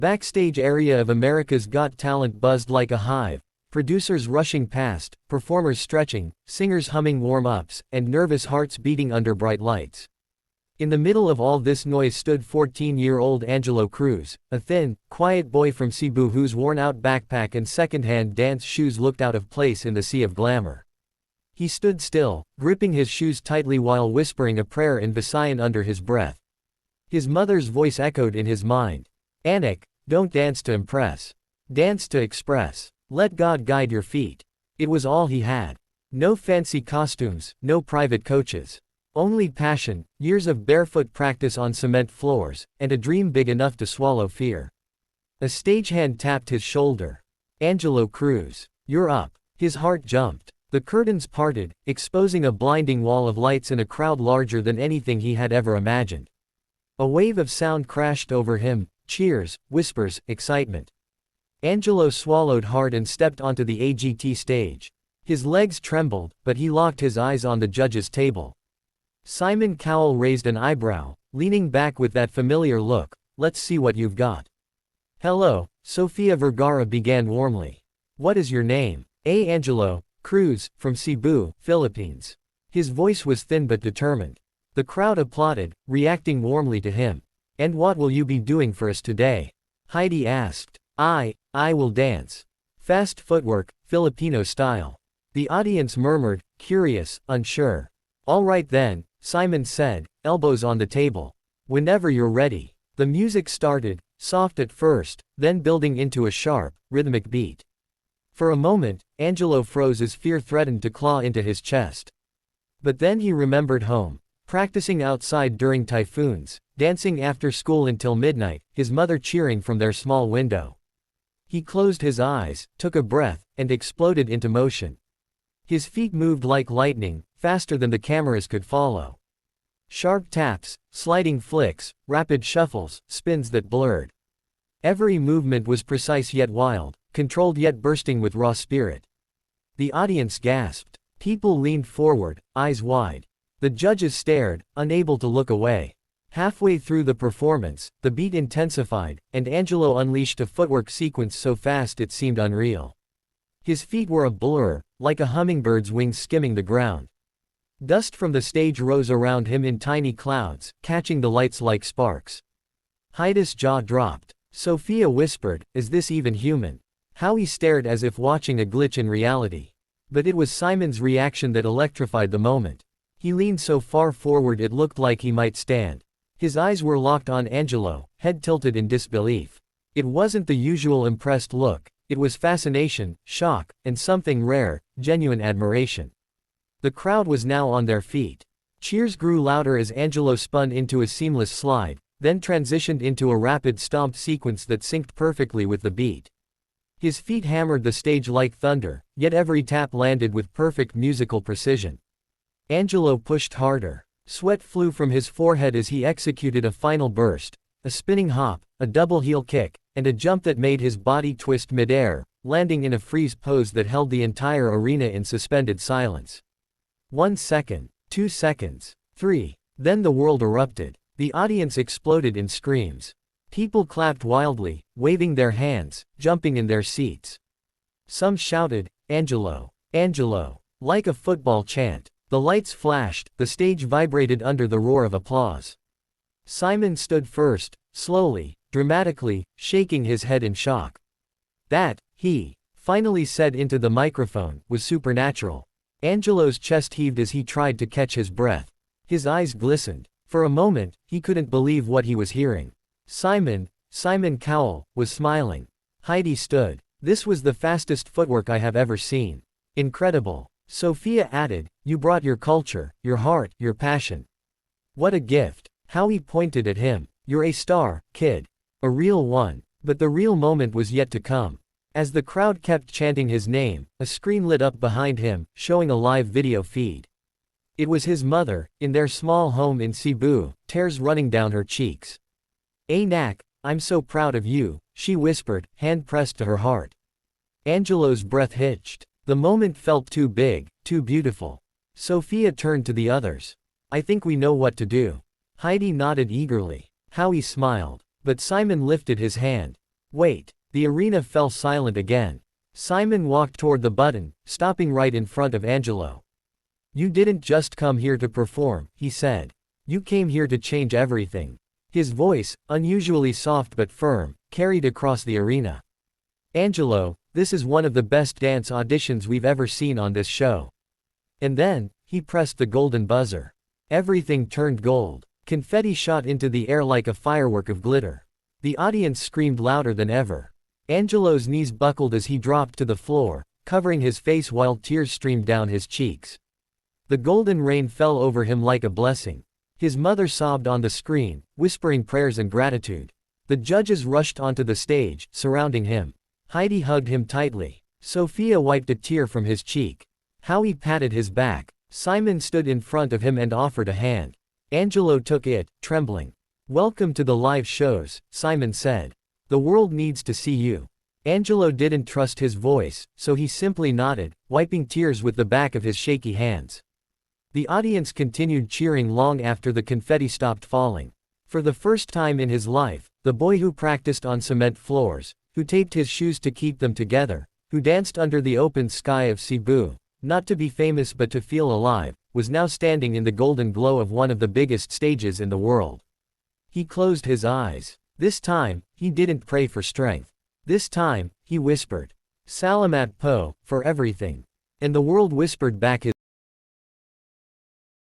Backstage area of America's Got Talent buzzed like a hive, producers rushing past, performers stretching, singers humming warm-ups, and nervous hearts beating under bright lights. In the middle of all this noise stood 14-year-old Angelo Cruz, a thin, quiet boy from Cebu whose worn-out backpack and second-hand dance shoes looked out of place in the sea of glamour. He stood still, gripping his shoes tightly while whispering a prayer in Visayan under his breath. His mother's voice echoed in his mind. "Anak, don't dance to impress. Dance to express. Let God guide your feet." It was all he had. No fancy costumes, no private coaches. Only passion, years of barefoot practice on cement floors, and a dream big enough to swallow fear. A stagehand tapped his shoulder. "Angelo Cruz, you're up." His heart jumped. The curtains parted, exposing a blinding wall of lights in a crowd larger than anything he had ever imagined. A wave of sound crashed over him, cheers, whispers, excitement. Angelo swallowed hard and stepped onto the AGT stage. His legs trembled, but he locked his eyes on the judge's table. Simon Cowell raised an eyebrow, leaning back with that familiar look. "Let's see what you've got." "Hello," Sofia Vergara began warmly. "What is your name?" Angelo Cruz, from Cebu, Philippines." His voice was thin but determined. The crowd applauded, reacting warmly to him. "And what will you be doing for us today?" Heidi asked. I will dance. Fast footwork, Filipino style." The audience murmured, curious, unsure. "All right then," Simon said, elbows on the table. "Whenever you're ready." The music started, soft at first, then building into a sharp, rhythmic beat. For a moment, Angelo froze as fear threatened to claw into his chest. But then he remembered home. Practicing outside during typhoons, dancing after school until midnight, his mother cheering from their small window. He closed his eyes, took a breath, and exploded into motion. His feet moved like lightning, faster than the cameras could follow. Sharp taps, sliding flicks, rapid shuffles, spins that blurred. Every movement was precise yet wild, controlled yet bursting with raw spirit. The audience gasped. People leaned forward, eyes wide. The judges stared, unable to look away. Halfway through the performance, the beat intensified, and Angelo unleashed a footwork sequence so fast it seemed unreal. His feet were a blur, like a hummingbird's wings skimming the ground. Dust from the stage rose around him in tiny clouds, catching the lights like sparks. Heidi's jaw dropped. Sofia whispered, "Is this even human?" Howie stared as if watching a glitch in reality. But it was Simon's reaction that electrified the moment. He leaned so far forward it looked like he might stand. His eyes were locked on Angelo, head tilted in disbelief. It wasn't the usual impressed look, it was fascination, shock, and something rare, genuine admiration. The crowd was now on their feet. Cheers grew louder as Angelo spun into a seamless slide, then transitioned into a rapid stomp sequence that synced perfectly with the beat. His feet hammered the stage like thunder, yet every tap landed with perfect musical precision. Angelo pushed harder. Sweat flew from his forehead as he executed a final burst, a spinning hop, a double heel kick, and a jump that made his body twist midair, landing in a freeze pose that held the entire arena in suspended silence. 1 second, 2 seconds, 3. Then the world erupted. The audience exploded in screams. People clapped wildly, waving their hands, jumping in their seats. Some shouted, "Angelo! Angelo!" like a football chant. The lights flashed, the stage vibrated under the roar of applause. Simon stood first, slowly, dramatically, shaking his head in shock. That, he finally said into the microphone, was supernatural. Angelo's chest heaved as he tried to catch his breath. His eyes glistened. For a moment, he couldn't believe what he was hearing. Simon Cowell, was smiling. Heidi stood. "This was the fastest footwork I have ever seen. Incredible." Sofia added, "You brought your culture, your heart, your passion. What a gift." Howie pointed at him. "You're a star, kid. A real one." But the real moment was yet to come. As the crowd kept chanting his name, a screen lit up behind him, showing a live video feed. It was his mother, in their small home in Cebu, tears running down her cheeks. "Anak, I'm so proud of you," she whispered, hand pressed to her heart. Angelo's breath hitched. The moment felt too big, too beautiful. Sofia turned to the others. "I think we know what to do." Heidi nodded eagerly. Howie smiled. But Simon lifted his hand. Wait. The arena fell silent again. Simon walked toward the button, stopping right in front of Angelo. You didn't just come here to perform, he said. You came here to change everything. His voice, unusually soft but firm, carried across the arena. Angelo, this is one of the best dance auditions we've ever seen on this show. And then, he pressed the golden buzzer. Everything turned gold. Confetti shot into the air like a firework of glitter. The audience screamed louder than ever. Angelo's knees buckled as he dropped to the floor, covering his face while tears streamed down his cheeks. The golden rain fell over him like a blessing. His mother sobbed on the screen, whispering prayers and gratitude. The judges rushed onto the stage, surrounding him. Heidi hugged him tightly. Sophia wiped a tear from his cheek. Howie patted his back. Simon stood in front of him and offered a hand. Angelo took it, trembling. Welcome to the live shows, Simon said. The world needs to see you. Angelo didn't trust his voice, so he simply nodded, wiping tears with the back of his shaky hands. The audience continued cheering long after the confetti stopped falling. For the first time in his life, the boy who practiced on cement floors, who taped his shoes to keep them together, who danced under the open sky of Cebu, not to be famous but to feel alive, was now standing in the golden glow of one of the biggest stages in the world. He closed his eyes. This time, he didn't pray for strength. This time, he whispered, Salamat po, for everything. And the world whispered back his